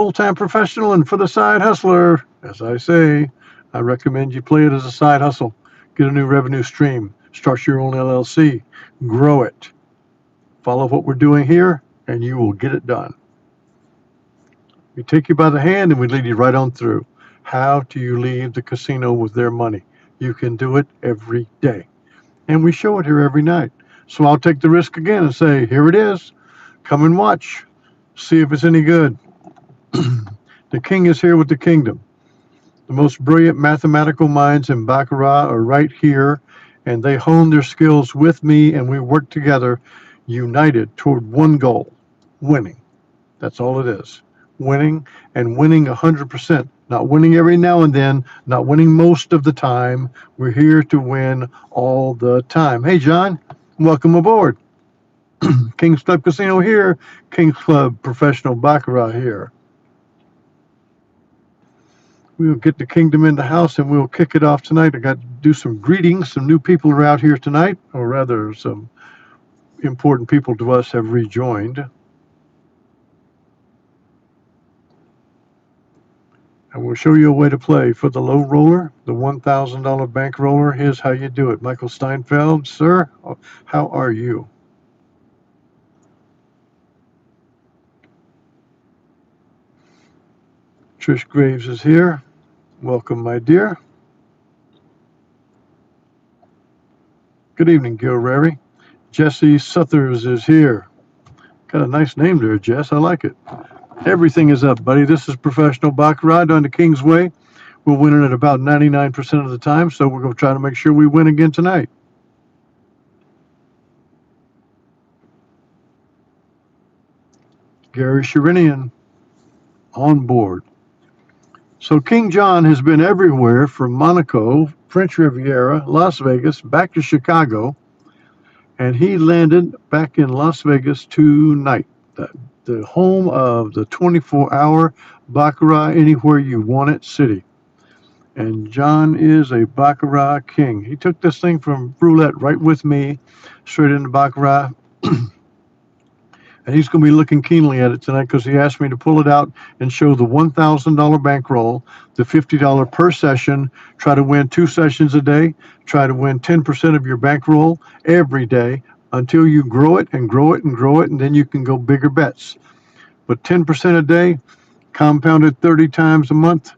full-time professional and for the side hustler. As I say, I recommend you play it as a side hustle. Get a new revenue stream. Start your own LLC. Grow it. Follow what we're doing here, and you will get it done. We take you by the hand and we lead you right on through. How do you leave the casino with their money? You can do it every day. And we show it here every night. So I'll take the risk again and say, here it is. Come and watch. See if it's any good. The king is here with the kingdom. The most brilliant mathematical minds in Baccarat are right here, and they hone their skills with me, and we work together, united toward one goal: winning. That's all it is. Winning, and winning 100%. Not winning every now and then, not winning most of the time. We're here to win all the time. Hey, John, welcome aboard. King's Club Casino here, King's Club Professional Baccarat here. We'll get the kingdom in the house and we'll kick it off tonight. I got to do some greetings. Some new people are out here tonight, or rather, some important people to us have rejoined. And we'll show you a way to play for the low roller, the $1,000 bank roller. Here's how you do it. Michael Steinfeld, sir, how are you? Trish Graves is here. Welcome, my dear. Good evening, Gil Rary. Jesse Suthers is here. Got a nice name there, Jess. I like it. Everything is up, buddy. This is professional Baccarat on the Kingsway. We're winning at about 99% of the time, so we're going to try to make sure we win again tonight. Gary Sherinian on board. So King John has been everywhere from Monaco, French Riviera, Las Vegas, back to Chicago, and he landed back in Las Vegas tonight, the home of the 24-hour Baccarat Anywhere You Want It city. And John is a Baccarat king. He took this thing from roulette right with me, straight into Baccarat. And he's going to be looking keenly at it tonight because he asked me to pull it out and show the $1,000 bankroll, the $50 per session, try to win 2 sessions a day, try to win 10% of your bankroll every day until you grow it and grow it and grow it, and then you can go bigger bets. But 10% a day, compounded 30 times a month,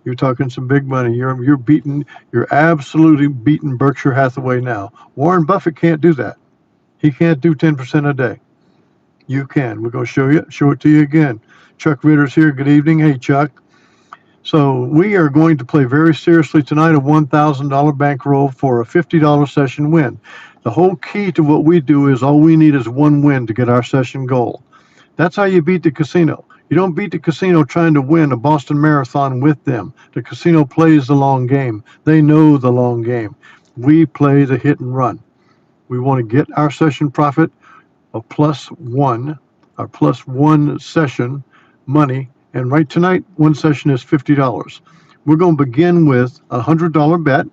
you're talking some big money. You're absolutely beating Berkshire Hathaway now. Warren Buffett can't do that. He can't do 10% a day. You can. We're going to show it to you again. Chuck Ritter's here. Good evening. Hey, Chuck. So we are going to play very seriously tonight a $1,000 bankroll for a $50 session win. The whole key to what we do is all we need is one win to get our session goal. That's how you beat the casino. You don't beat the casino trying to win a Boston Marathon with them. The casino plays the long game. They know the long game. We play the hit and run. We want to get our session profit a +1, our +1 session money. And right tonight, one session is $50. We're going to begin with a $100 bet,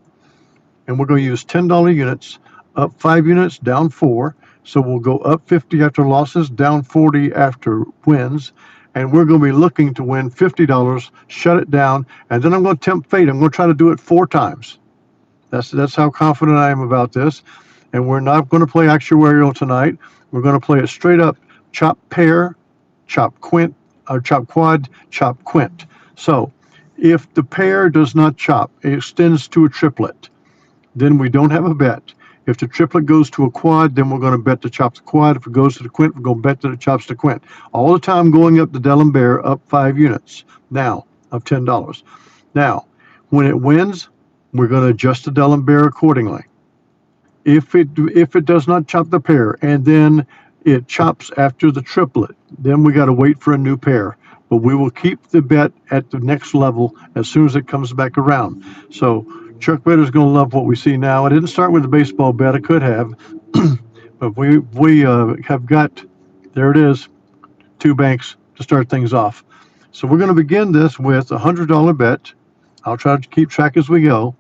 and we're going to use $10 units, up 5 units, down 4. So we'll go up 50 after losses, down 40 after wins. And we're going to be looking to win $50, shut it down, and then I'm going to tempt fate. I'm going to try to do it 4 times. That's how confident I am about this. And we're not going to play actuarial tonight. We're going to play a straight up chop pair, chop quint, or chop quad, chop quint. So if the pair does not chop, it extends to a triplet, then we don't have a bet. If the triplet goes to a quad, then we're going to bet to chop the quad. If it goes to the quint, we're going to bet that it chops the quint. All the time going up the D'Alembert, up 5 units now of $10. Now, when it wins, we're going to adjust the D'Alembert accordingly. If it does not chop the pair and then it chops after the triplet, then we got to wait for a new pair. But we will keep the bet at the next level as soon as it comes back around. So Chuck Ritter's going to love what we see now. I didn't start with the baseball bet. I could have, but we have got, there it is, 2 banks to start things off. So we're going to begin this with a $100 bet. I'll try to keep track as we go.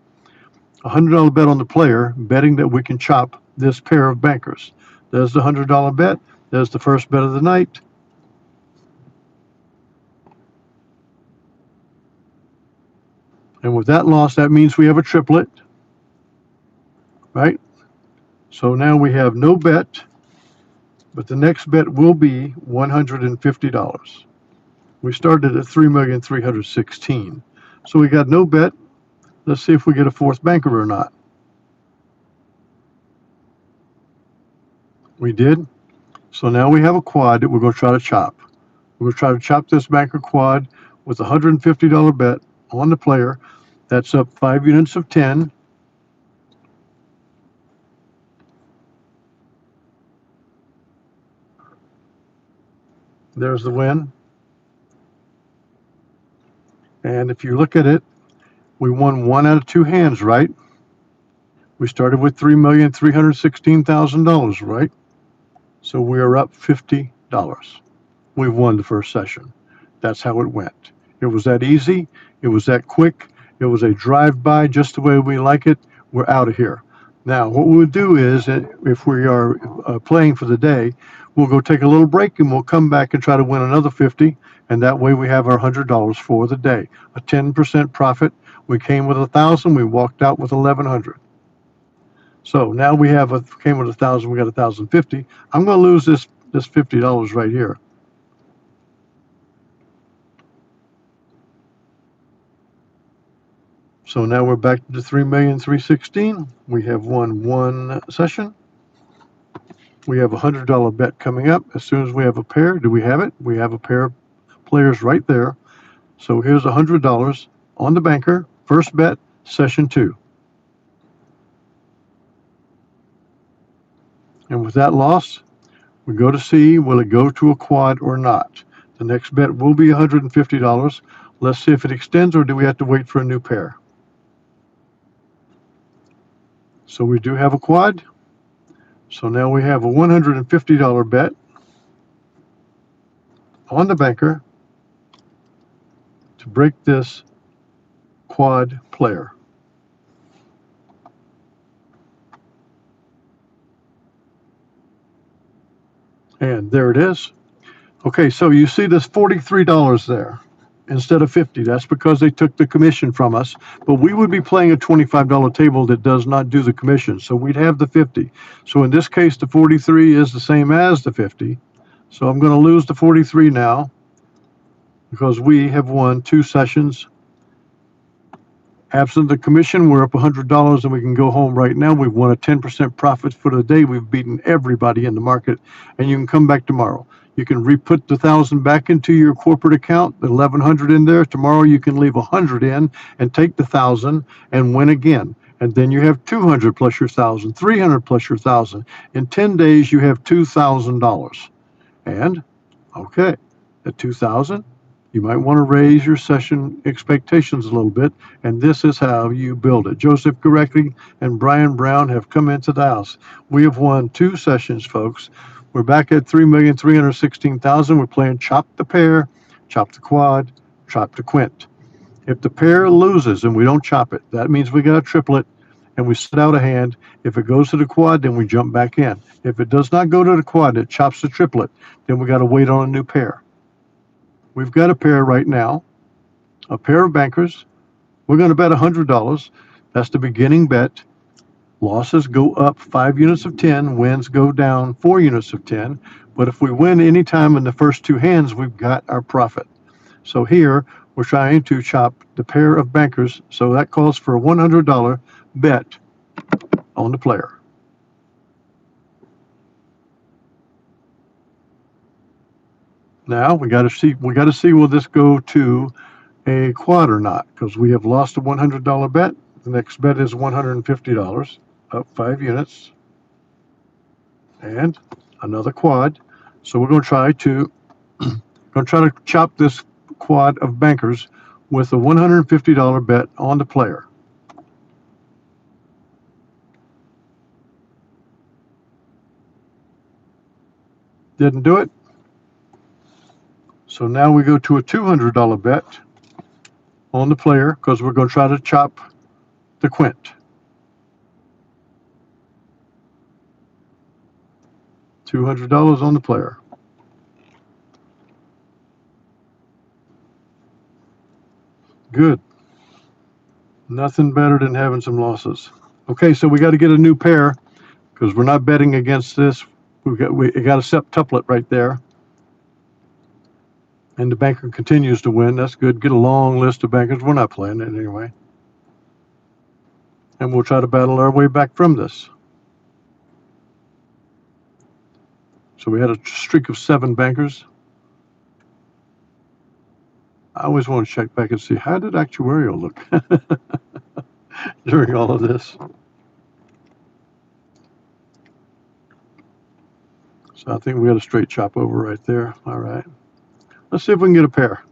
A $100 bet on the player, betting that we can chop this pair of bankers. There's the $100 bet. There's the first bet of the night. And with that loss, that means we have a triplet, right? So now we have no bet, but the next bet will be $150. We started at 3,316,000. So we got no bet. Let's see if we get a fourth banker or not. We did. So now we have a quad that we're going to try to chop. We're going to try to chop this banker quad with a $150 bet on the player. That's up 5 units of 10. There's the win. And if you look at it, we won 1 out of 2 hands, right? We started with $3,316,000, right? So we are up $50. We've won the first session. That's how it went. It was that easy. It was that quick. It was a drive-by, just the way we like it. We're out of here. Now, what we'll do is, if we are playing for the day, we'll go take a little break and we'll come back and try to win another 50. And that way we have our $100 for the day. A 10% profit. We came with 1,000. We walked out with 1,100. So now we came with 1,000. We got 1,050. I'm going to lose this $50 right here. So now we're back to 3,316,000. We have won 1 session. We have a $100 bet coming up. As soon as we have a pair, do we have it? We have a pair of players right there. So here's $100 on the banker. First bet, session 2. And with that loss, we go to see, will it go to a quad or not? The next bet will be $150. Let's see if it extends, or do we have to wait for a new pair? So we do have a quad. So now we have a $150 bet on the banker to break this quad player. And there it is. Okay, so you see this $43 there instead of 50. That's because they took the commission from us. But we would be playing a $25 table that does not do the commission. So we'd have the 50. So in this case, the 43 is the same as the 50. So I'm going to lose the 43 now because we have won 2 sessions. Absent the commission, we're up $100 and we can go home right now. We've won a 10% profit for the day. We've beaten everybody in the market, and you can come back tomorrow. You can re-put the 1,000 back into your corporate account, the 1,100 in there. Tomorrow you can leave 100 in and take the 1,000 and win again. And then you have 200 plus your 1,000, 300 plus your 1,000. In 10 days, you have $2,000. And, okay, at 2,000, you might want to raise your session expectations a little bit, and this is how you build it. Joseph Gorecki and Brian Brown have come into the house. We have won 2 sessions, folks. We're back at 3,316,000. We're playing chop the pair, chop the quad, chop the quint. If the pair loses and we don't chop it, that means we got a triplet and we sit out a hand. If it goes to the quad, then we jump back in. If it does not go to the quad, it chops the triplet, then we got to wait on a new pair. We've got a pair right now, a pair of bankers. We're going to bet $100. That's the beginning bet. Losses go up 5 units of 10. Wins go down 4 units of 10. But if we win any time in the first 2 hands, we've got our profit. So here, we're trying to chop the pair of bankers. So that calls for a $100 bet on the player. Now we got to see will this go to a quad or not, because we have lost a $100 bet. The next bet is $150, up 5 units, and another quad. So we're going to try to chop this quad of bankers with a $150 bet on the player. Didn't do it. So now we go to a $200 bet on the player because we're going to try to chop the quint. $200 on the player. Good. Nothing better than having some losses. Okay, so we got to get a new pair because we're not betting against this. We got a septuplet right there. And the banker continues to win. That's good. Get a long list of bankers. We're not playing it anyway. And we'll try to battle our way back from this. So we had a streak of 7 bankers. I always want to check back and see how did actuarial look during all of this. So I think we got a straight chop over right there. All right. Let's see if we can get a pair.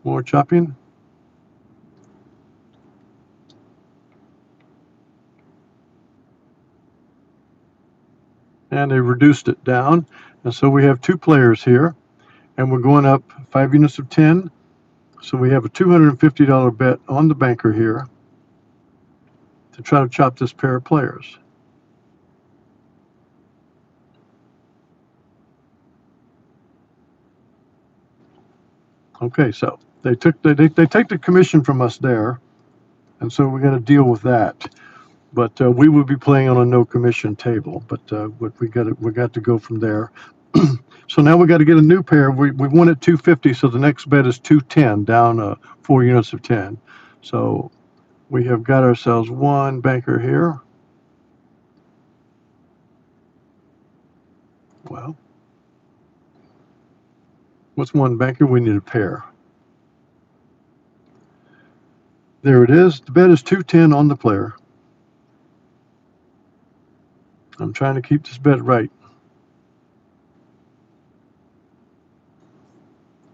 More chopping. And they reduced it down. And so we have 2 players here. And we're going up 5 units of 10. So we have a $250 bet on the banker here to try to chop this pair of players. Okay, so they take the commission from us there, and so we got to deal with that. But we would be playing on a no commission table. But we got to go from there. So now we got to get a new pair. We won at 250, so the next bet is 210, down 4 units of 10. So we have got ourselves 1 banker here. Well, what's 1 banker? We need a pair. There it is. The bet is 210 on the player. I'm trying to keep this bet right.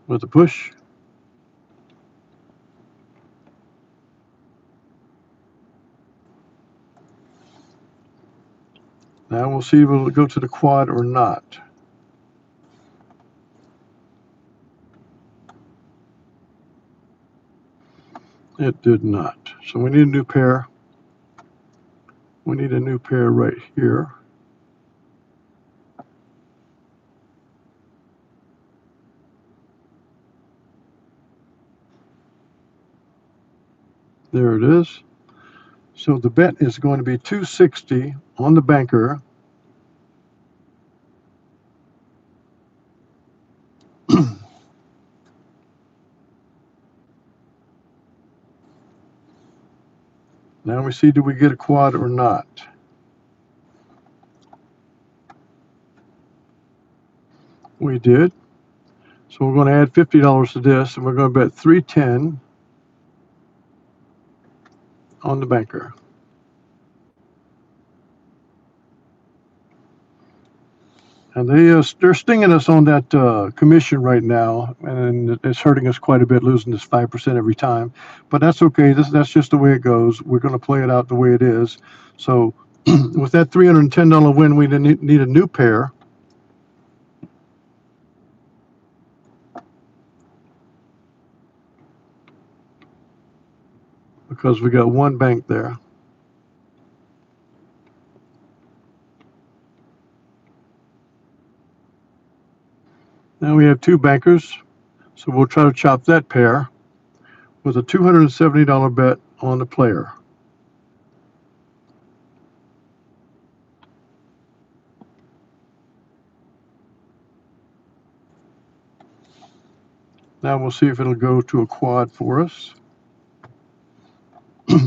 With a push. Now we'll see if it'll go to the quad or not. It did not. So we need a new pair. We need a new pair right here. There it is. So the bet is going to be 260 on the banker. Now we see, do we get a quad or not? We did. So we're going to add $50 to this, and we're going to bet 310 on the banker. And they're stinging us on that commission right now, and it's hurting us quite a bit, losing this 5% every time. But that's okay. That's just the way it goes. We're going to play it out the way it is. So with that $310 win, we need a new pair. Because we got 1 bank there. Now we have 2 bankers, so we'll try to chop that pair with a $270 bet on the player. Now we'll see if it'll go to a quad for us.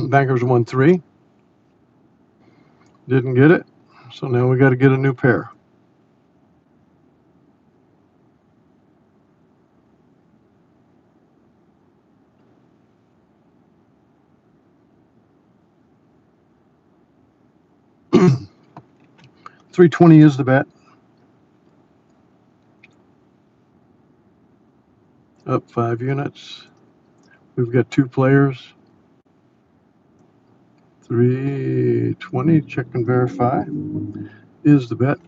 Bankers won 3. Didn't get it, so now we got to get a new pair. $320 is the bet. Up 5 units. We've got 2 players. $320, check and verify, is the bet.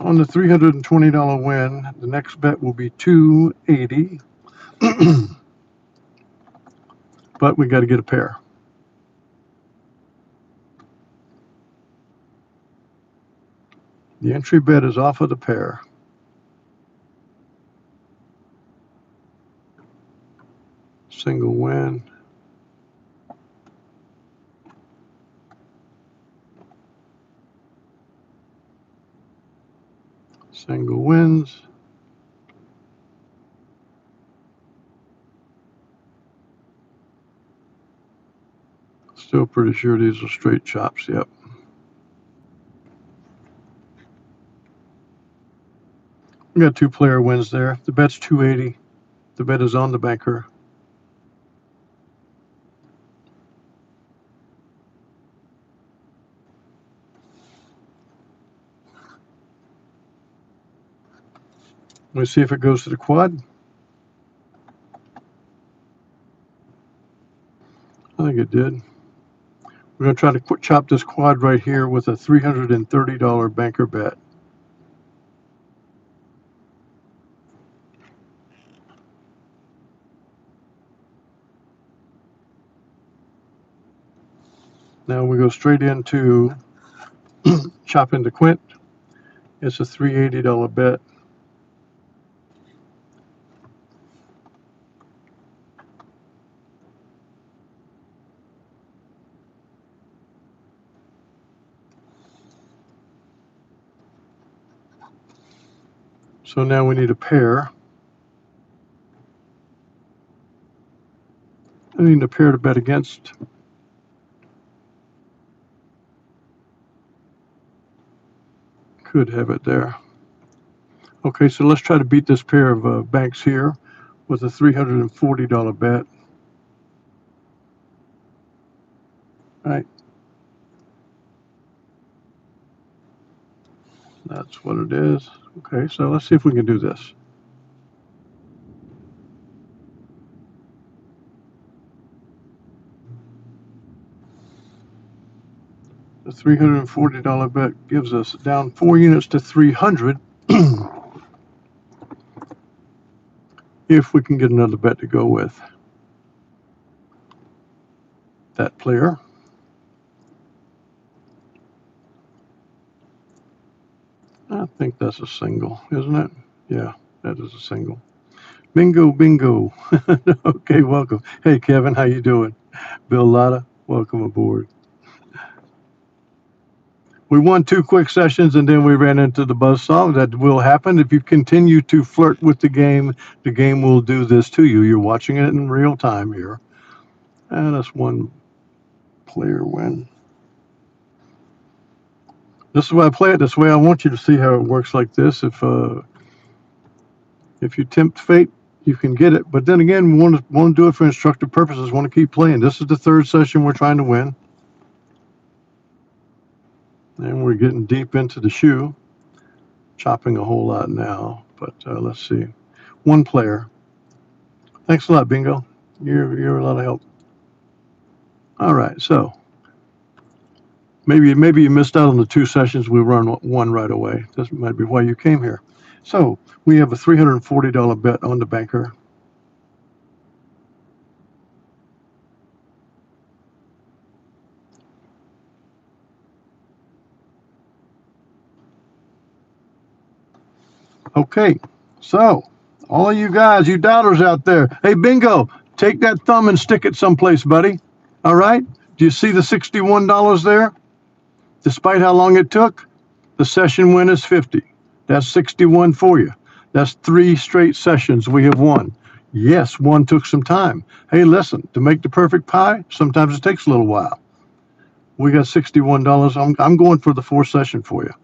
On the $320 win, the next bet will be $280. But we got to get a pair. The entry bet is off of the pair. Single win. Single wins. Still pretty sure these are straight chops, yep. We got 2-player wins there. The bet's 280. The bet is on the banker. Let's see if it goes to the quad. I think it did. We're going to try to chop this quad right here with a $330 banker bet. Now we go straight into chopping the quint. It's a $380 bet. So now we need a pair. I need a pair to bet against. Could have it there. Okay, so let's try to beat this pair of banks here with a $340 bet. Right. That's what it is. Okay, so let's see if we can do this. The $340 bet gives us down 4 units to 300 if we can get another bet to go with that player. I think that's a single, isn't it? Yeah, that is a single. Bingo, bingo. Okay, welcome. Hey, Kevin, how you doing? Bill Lotta, welcome aboard. We won 2 quick sessions and then we ran into the buzzsaw. That will happen. If you continue to flirt with the game will do this to you. You're watching it in real time here. And that's 1 player win. This is why I play it this way. I want you to see how it works like this. If you tempt fate, you can get it. But then again, we want to do it for instructive purposes. Want to keep playing. This is the 3rd session we're trying to win. And we're getting deep into the shoe. Chopping a whole lot now. But let's see. 1 player. Thanks a lot, Bingo. You're a lot of help. All right, so maybe you missed out on the 2 sessions. We run 1 right away. This might be why you came here. So we have a $340 bet on the banker. Okay, so all of you guys, you doubters out there, hey, Bingo, take that thumb and stick it someplace, buddy. All right? Do you see the $61 there? Despite how long it took, the session win is 50. That's 61 for you. That's 3 straight sessions we have won. Yes, 1 took some time. Hey, listen, to make the perfect pie, sometimes it takes a little while. We got $61. I'm going for the 4th session for you.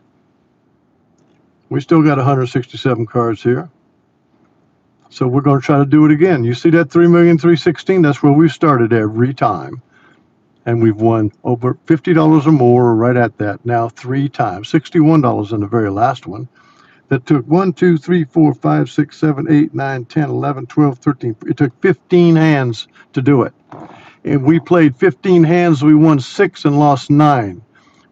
We still got 167 cards here. So we're going to try to do it again. You see that 3,316,000? That's where we started every time. And we've won over $50 or more, or right at that now 3 times. $61 in the very last one. That took 1, 2, 3, 4, 5, 6, 7, 8, 9, 10, 11, 12, 13. It took 15 hands to do it. And we played 15 hands. We won 6 and lost 9.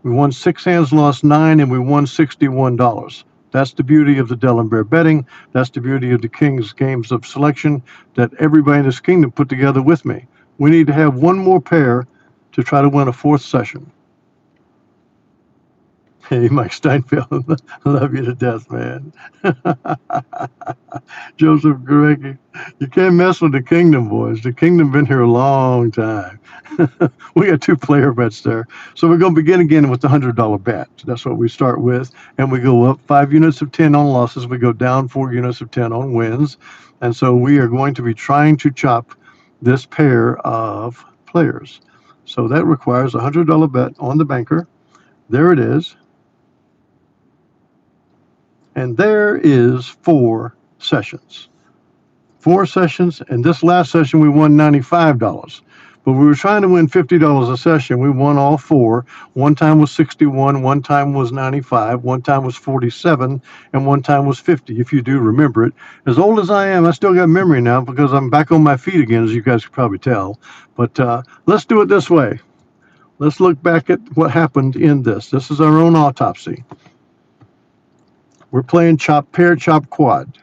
We won 6 hands, lost 9, and we won $61. That's the beauty of the Delaware betting. That's the beauty of the King's Games of Selection that everybody in this kingdom put together with me. We need to have 1 more pair to try to win a 4th session. Hey, Mike Steinfeld, love you to death, man. Joseph Gurecki, you can't mess with the Kingdom, boys. The Kingdom been here a long time. We got two player bets there. So we're going to begin again with the $100 bet. That's what we start with. And we go up 5 units of 10 on losses. We go down 4 units of 10 on wins. And so we are going to be trying to chop this pair of players. So that requires a $100 bet on the banker. There it is. And there is 4 sessions. 4 sessions, and this last session we won $95. But we were trying to win $50 a session. We won all 4. One time was 61, one time was 95, one time was 47, and one time was 50, if you do remember it. As old as I am, I still got memory now because I'm back on my feet again, as you guys can probably tell. But let's do it this way. Let's look back at what happened in this. This is our own autopsy. We're playing chop pair, chop quad.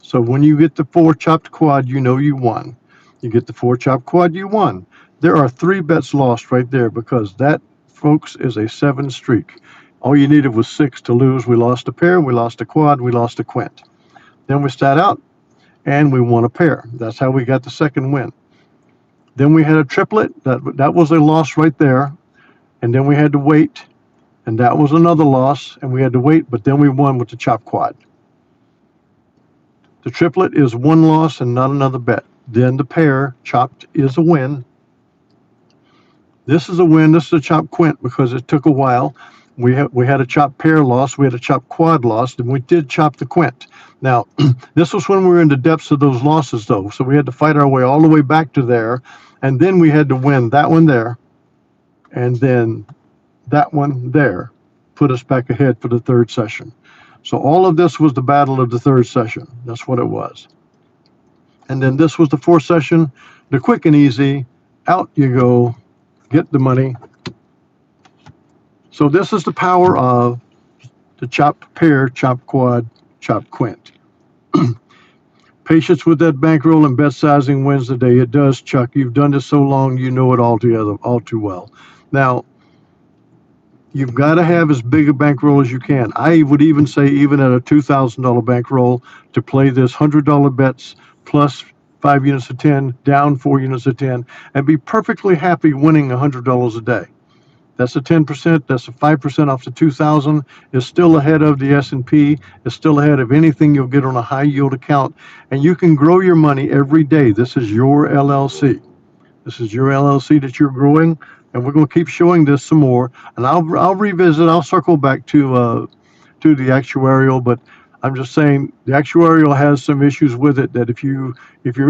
So when you get the 4 chopped quad, you know you won. You get the 4 chopped quad, you won. There are 3 bets lost right there because that, folks, is a 7 streak. All you needed was 6 to lose. We lost a pair, we lost a quad, we lost a quint. Then we sat out and we won a pair. That's how we got the second win. Then we had a triplet. That was a loss right there. And then we had to wait. And that was another loss. And we had to wait. But then we won with the chop quad. The triplet is 1 loss and not another bet. Then the pair chopped is a win. This is a win. This is a chop quint because it took a while. We had a chop pair loss. We had a chop quad loss. And we did chop the quint. Now, this was when we were in the depths of those losses, though. So we had to fight our way all the way back to there. And then we had to win that one there. And then that one there. Put us back ahead for the 3rd session. So all of this was the battle of the 3rd session. That's what it was. And then this was the 4th session, the quick and easy. Out you go, get the money. So this is the power of the chop pair, chop quad, chop quint. Patience with that bankroll and bet sizing wins the day. It does, Chuck. You've done this so long, you know it all too well. Now, you've got to have as big a bankroll as you can. I would even say, even at a $2,000 bankroll, to play this $100 bets plus 5 units of 10, down 4 units of 10, and be perfectly happy winning $100 a day. That's a 10%. That's a 5% off the 2,000. It's still ahead of the S&P. It's still ahead of anything you'll get on a high yield account. And you can grow your money every day. This is your LLC. This is your LLC that you're growing. And we're going to keep showing this some more. And I'll revisit. I'll circle back to the actuarial. But I'm just saying the actuarial has some issues with it that if you're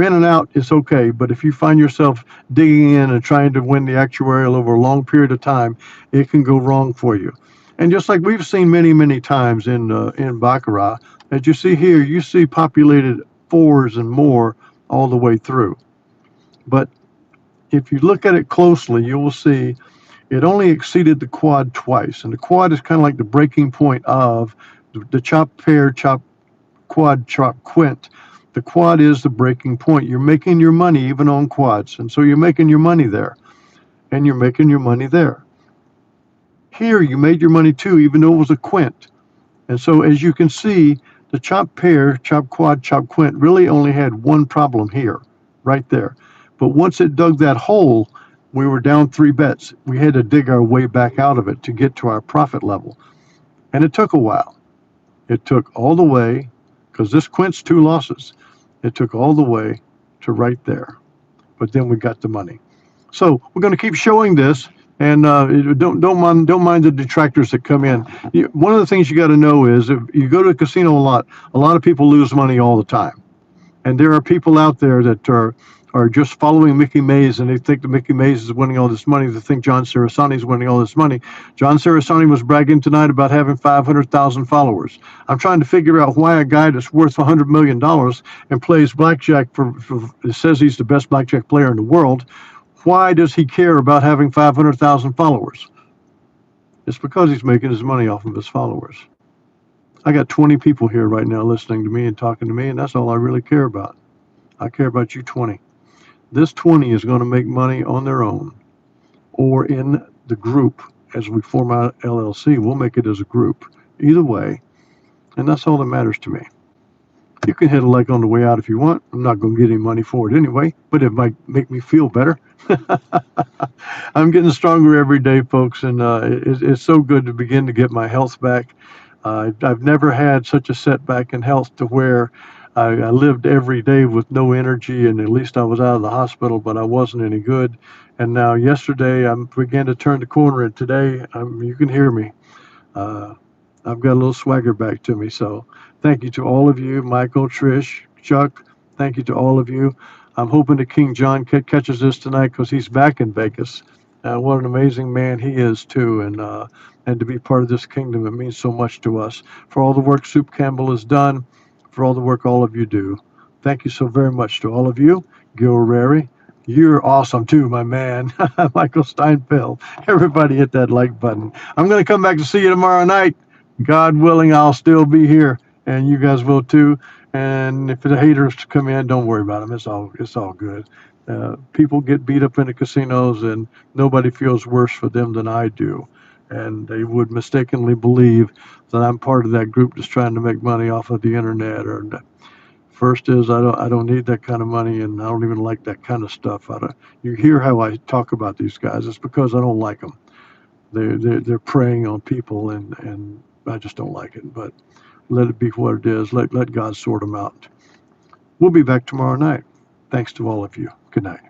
in and out, it's okay. But if you find yourself digging in and trying to win the actuarial over a long period of time, it can go wrong for you. And just like we've seen many, many times in Baccarat, as you see here, you see populated 4s and more all the way through. But if you look at it closely, you will see it only exceeded the quad twice. And the quad is kind of like the breaking point of the chop pair, chop quad, chop quint. The quad is the breaking point. You're making your money even on quads. And so you're making your money there. And you're making your money there. Here, you made your money too, even though it was a quint. And so as you can see, the chop pair, chop quad, chop quint really only had one problem here, right there. But once it dug that hole, we were down 3 bets. We had to dig our way back out of it to get to our profit level. And it took a while. It took all the way, because this quint's 2 losses. It took all the way to right there. But then we got the money. So we're going to keep showing this. And don't mind the detractors that come in. One of the things you got to know is if you go to a casino a lot of people lose money all the time. And there are people out there that are just following Mickey Mays, and they think that Mickey Mays is winning all this money. They think John Cerasani is winning all this money. John Cerasani was bragging tonight about having 500,000 followers. I'm trying to figure out why a guy that's worth $100 million and plays blackjack says he's the best blackjack player in the world. Why does he care about having 500,000 followers? It's because he's making his money off of his followers. I got 20 people here right now listening to me and talking to me, and that's all I really care about. I care about you 20. This 20 is going to make money on their own or in the group as we form our LLC, we'll make it as a group. Either way, and that's all that matters to me. You can hit a like on the way out if you want. I'm not going to get any money for it anyway, but it might make me feel better. I'm getting stronger every day, folks, and it's so good to begin to get my health back. I've never had such a setback in health to where I lived every day with no energy, and at least I was out of the hospital, but I wasn't any good. And now yesterday I began to turn the corner, and today you can hear me. Uh, I've got a little swagger back to me. So thank you to all of you, Michael, Trish, Chuck. Thank you to all of you. I'm hoping that King John catches this tonight because he's back in Vegas. What an amazing man he is too, and to be part of this kingdom, it means so much to us. For all the work Soup Campbell has done, for all the work all of you do. Thank you so very much to all of you. Gil Rary, you're awesome too, my man. Michael Steinfeld. Everybody hit that like button. I'm going to come back to see you tomorrow night. God willing, I'll still be here, and you guys will too. And if the haters come in, don't worry about them. It's all good. People get beat up in the casinos, and nobody feels worse for them than I do. And they would mistakenly believe that I'm part of that group just trying to make money off of the internet. Or first is I don't need that kind of money, and I don't even like that kind of stuff. You hear how I talk about these guys? It's because I don't like them. They're preying on people, and I just don't like it. But let it be what it is. Let God sort them out. We'll be back tomorrow night. Thanks to all of you. Good night.